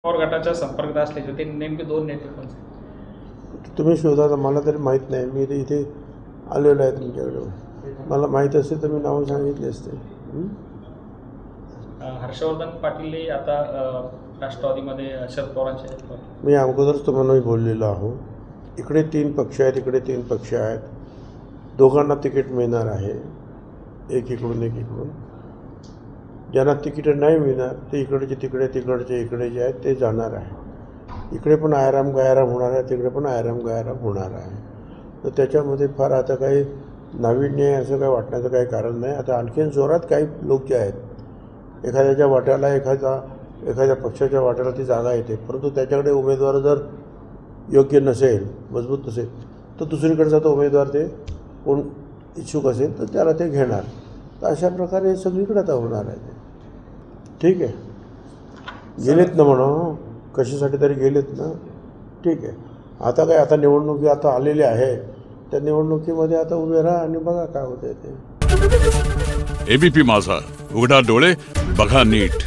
पवार गटाच्या संपर्कात असल्याचे ते नेमके दोन नेते कोणते? तुम्ही शोधा, मला तरी माहीत नाही. मी इथे आलेलो आहे तुमच्याकडे. मला माहीत असेल तर मी नावं सांगितले असते. हर्षवर्धन पाटील आता राष्ट्रवादीमध्ये शरद पवारांचे. मी अगोदरच तुम्हाला बोललेलो आहो. इकडे 3 पक्ष आहेत, इकडे 3 पक्ष आहेत. दोघांना तिकीट मिळणार आहे, एक इकडून एक इकडून. ज्यांना तिकीट नाही मिळणार ते इकडचे तिकडे, तिकडचे इकडे जे आहेत ते जाणार आहे. इकडे पण आयराम गयाराम होणार आहे, तिकडे पण आयराम गयाराम होणार आहे. तर त्याच्यामध्ये फार आता काही नाविन्य आहे असं काही वाटण्याचं काही कारण नाही. आता आणखीन जोरात काही लोक जे आहेत, एखाद्याच्या वाट्याला एखाद्या पक्षाच्या वाट्याला ती जागा येते, परंतु त्याच्याकडे उमेदवार जर योग्य नसेल, मजबूत नसेल, तर दुसरीकडचा तो उमेदवार ते कोण इच्छुक असेल तर त्याला ते घेणार. तर अशा प्रकारे सगळीकडे आता होणार आहे ते. ठीक आहे, गेलेत ना म्हणून कशासाठी तरी गेलेत ना. ठीक आहे, आता काय, आता निवडणुकी आता आलेली आहे, त्या निवडणुकीमध्ये आता उभे राहा आणि बघा काय होते ते. एबीपी माझा, उघडा डोळे बघा नीट.